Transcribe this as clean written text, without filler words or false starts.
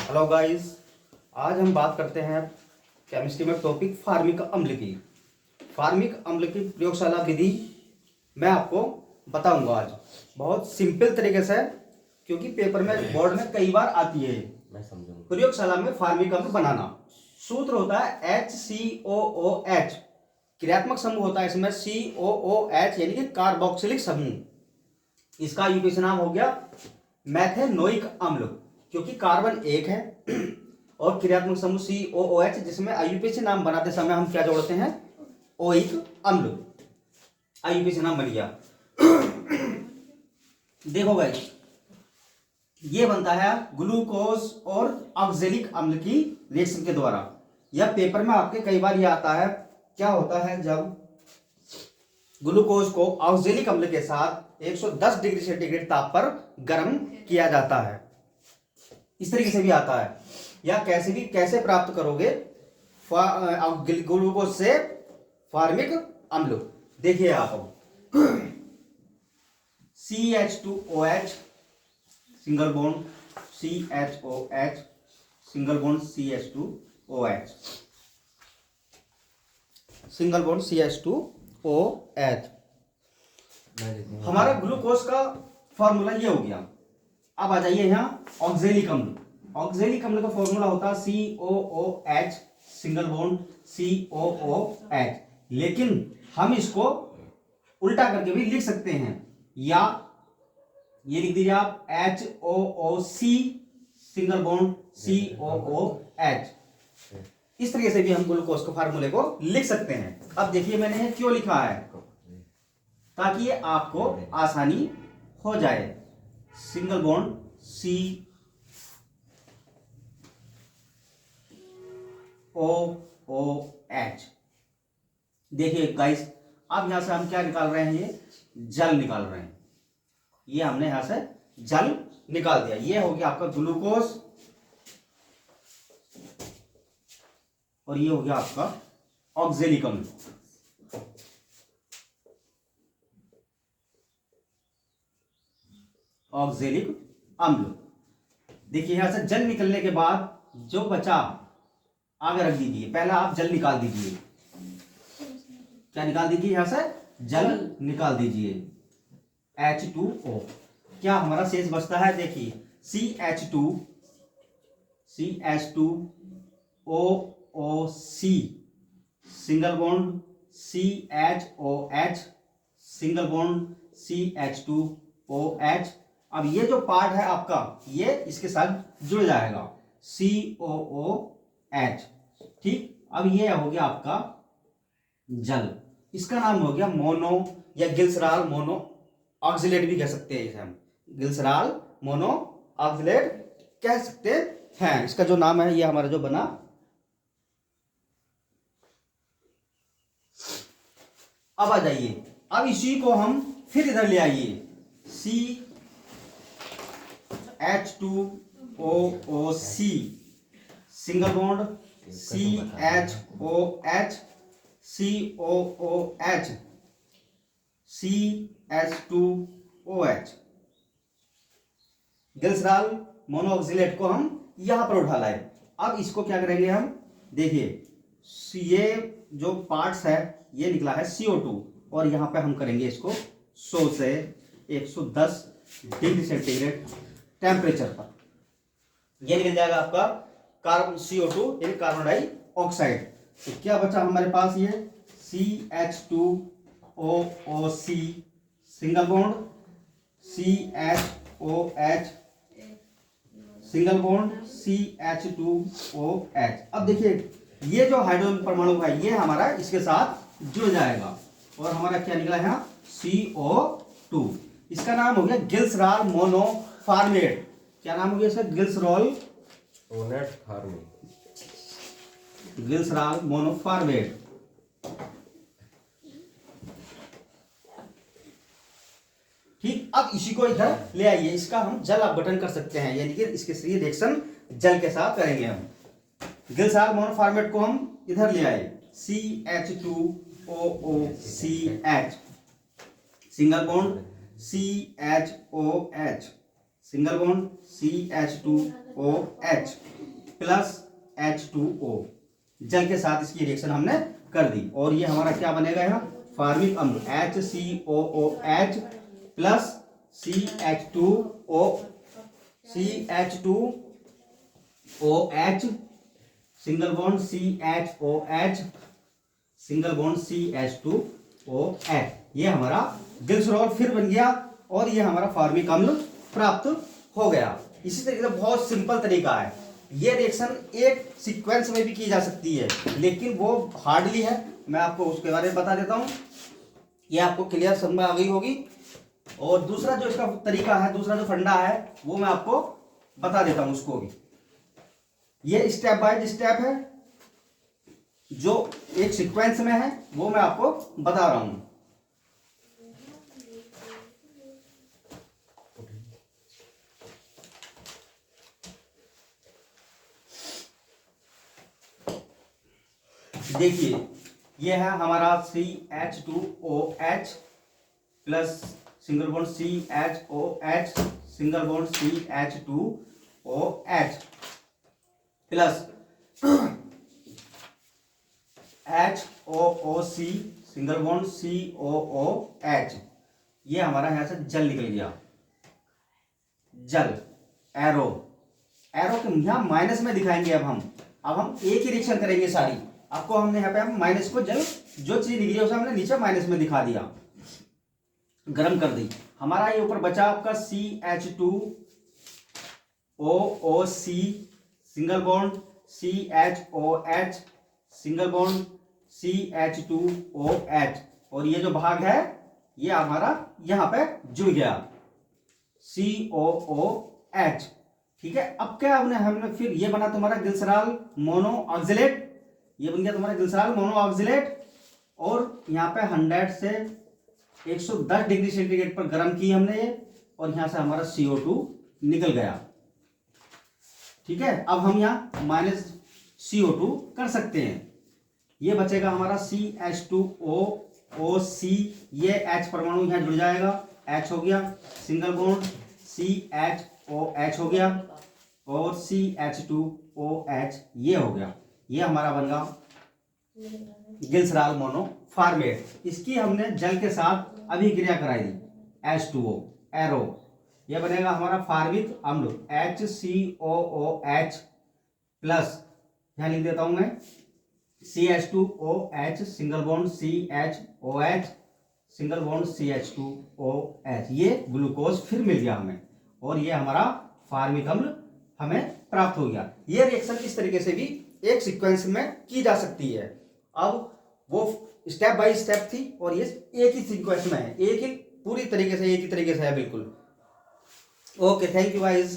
Hello guys, आज हम बात करते हैं केमिस्ट्री में टॉपिक फार्मिक अम्ल की। फार्मिक अम्ल की प्रयोगशाला विधि मैं आपको बताऊंगा आज बहुत सिंपल तरीके से, क्योंकि पेपर में बोर्ड में कई बार आती है। मैं समझूंगा। प्रयोगशाला में फार्मिक अम्ल बनाना सूत्र होता है HCOOH। क्रियात्मक समूह होता है इसमें COOH यानी कि कार्बोक्सिलिक समूह। इसका यूपीएसी नाम हो गया मैथेनोइक अम्ल, क्योंकि कार्बन एक है और क्रियात्मक समूह COOH, जिसमें आईयूपीएसी नाम बनाते समय हम क्या जोड़ते हैं, ओइक अम्ल। आईयूपीएसी नाम बन गया। देखो गाइस, ये बनता है ग्लूकोज और ऑक्जेलिक अम्ल की रिएक्शन के द्वारा। यह पेपर में आपके कई बार ये आता है। क्या होता है, जब ग्लूकोज को ऑक्जेलिक अम्ल के साथ 110 डिग्री सेंटीग्रेड ताप पर गर्म किया जाता है, इस तरीके से भी आता है। या कैसे प्राप्त करोगे ग्लूकोज से फार्मिक अम्ल, देखिए आप CH2OH single bond CHOH single bond CH2OH single bond CH2OH। हमारा ग्लूकोज का फॉर्मूला ये हो गया। अब आ जाइए यहाँ ऑक्जेलिक अम्ल। ऑक्जेलिक अम्ल का फॉर्मूला होता है COOH सिंगल बॉन्ड COOH, लेकिन हम इसको उल्टा करके भी लिख सकते हैं, या ये लिख दीजिए आप HOOC सिंगल बॉन्ड COOH। इस तरीके से भी हम ग्लूकोज के फार्मूले को लिख सकते हैं। अब देखिए मैंने ये क्यों लिखा है, ताकि ये आपको आसानी हो जाए। Single bond COOH। देखिए गाइस, अब यहां से हम क्या निकाल रहे हैं, ये जल निकाल रहे हैं। ये हमने यहां से जल निकाल दिया। ये हो गया आपका ग्लूकोज और ये हो गया आपका ऑक्जेलिक अम्ल। ऑक्जेलिक अम्ल। देखिए यहां से जल निकलने के बाद जो बचा आगे रख दीजिए। पहला आप जल निकाल दीजिए। क्या निकाल दीजिए, यहां से जल निकाल दीजिए H2O। क्या हमारा शेष बचता है, देखिए CH2OOC single bond CHOH single bond CH2OH। अब ये जो पार्ट है आपका, ये इसके साथ जुड़ जाएगा COOH। ठीक, अब ये हो गया आपका जल। इसका नाम हो गया मोनो या गिल्सराल मोनो ऑक्सिलेट भी कह सकते हैं। इसे हम गिल्सराल मोनो ऑक्सिलेट कह सकते हैं। इसका जो नाम है, ये हमारा जो बना। अब आ जाइए, अब इसी को हम फिर इधर ले आइए। CH2OOC single bond CHOH COOH CH2OH। गिल्सराल मोनोऑक्सिलेट को हम यहां पर उठा लाए। अब इसको क्या करेंगे हम, देखिए ये जो पार्ट्स है ये निकला है CO2, और यहां पे हम करेंगे इसको 100 से 110 डिग्री सेंटीग्रेड टेम्परेचर पर। ये निकल जाएगा आपका कार्बन CO2 यानी कार्बन डाइऑक्साइड। तो क्या बचा हमारे पास, ये CH2OOC single bond CHOH single bond CH2OH। अब देखिए ये जो हाइड्रोजन परमाणु है, ये हमारा इसके साथ जुड़ जाएगा और हमारा क्या निकला है, CO2। इसका नाम हो गया गिल्सराल मोनोफॉर्मेट। क्या नाम हो गया इसका, गिल्सराल मोनोफॉर्मेट। ठीक, अब इसी को इधर ले आइए। इसका हम जल अपघटन कर सकते हैं, यानी कि इसके सही रिएक्शन जल के साथ करेंगे हम। गिल्सराल मोनोफॉर्मेट को हम इधर ले आए। CH2OOCH single bond CHOH single bond CH2OH plus H2O, जल के साथ इसकी रिएक्शन हमने कर दी और ये हमारा क्या बनेगा यहाँ फार्मिक अम्ल HCOOH plus CH2OH single bond CHOH single bond CH2OH, ये हमारा ग्लिसरॉल फिर बन गया और ये हमारा फार्मिक अम्ल प्राप्त हो गया। इसी तरीके से बहुत सिंपल तरीका है, ये रिएक्शन एक सीक्वेंस में भी की जा सकती है लेकिन वो हार्डली है, मैं आपको उसके बारे में बता देता हूँ, ये आपको क्लियर समझ में आ गई होगी। और दूसरा जो इसका तरीका है, दूसरा जो फंडा है वो मैं आपको बता देता हूँ उसको भी। ये स्टेप बाय स्टेप है जो एक सीक्वेंस में है, वो मैं आपको बता रहा हूं। देखिए ये है हमारा CH2OH plus single bond CHOH single bond CH2OH plus HOOC single bond COOH, ये हमारा यहां से जल निकल गया, जल एरो के यहां माइनस में दिखाएंगे। अब हम एक ही रिएक्शन करेंगे सारी, आपको हमने यहाँ पे हम माइनस को जल जो चीज निकली उसे हमने नीचे माइनस में दिखा दिया, गर्म कर दी। हमारा ये ऊपर बचा आपका CH2OOC single bond CHOH single bond CH2OH और ये जो भाग है ये हमारा यहां पे जुड़ गया COOH, ठीक है। अब क्या हमने फिर ये बना तुम्हारा ग्लिसरॉल मोनो ऑक्सलेट, ये बन गया तुम्हारा ग्लिसरॉल मोनो ऑक्सलेट और यहाँ पे 100 से 110 डिग्री सेंटीग्रेड पर गर्म की हमने ये और यहां से हमारा CO2 निकल गया, ठीक है। अब हम यहाँ माइनस CO2 कर सकते हैं, ये बचेगा हमारा CH2OOC, ये H परमाणु यहाँ जुड़ जाएगा, H हो गया, सिंगल बॉन्ड CHOH हो गया और CH2OH ये हो गया, ये हमारा बन गया ग्लिसरॉल मोनोफॉर्मेट। इसकी हमने जल के साथ अभिक्रिया कराई दी H2O एरो, ये बनेगा हमारा फार्मिक अम्ल HCOOH प्लस, यहाँ लिख देता हूं मैं CH2OH single bond CHOH single bond CH2OH, ये ग्लूकोज फिर मिल गया हमें और ये हमारा फार्मिक अम्ल हमें प्राप्त हो गया। ये रिएक्शन इस तरीके से भी एक सीक्वेंस में की जा सकती है। अब वो स्टेप बाय स्टेप थी और ये एक ही सीक्वेंस में है, एक ही पूरी तरीके से एक ही तरीके से है बिल्कुल। Okay, thank you guys.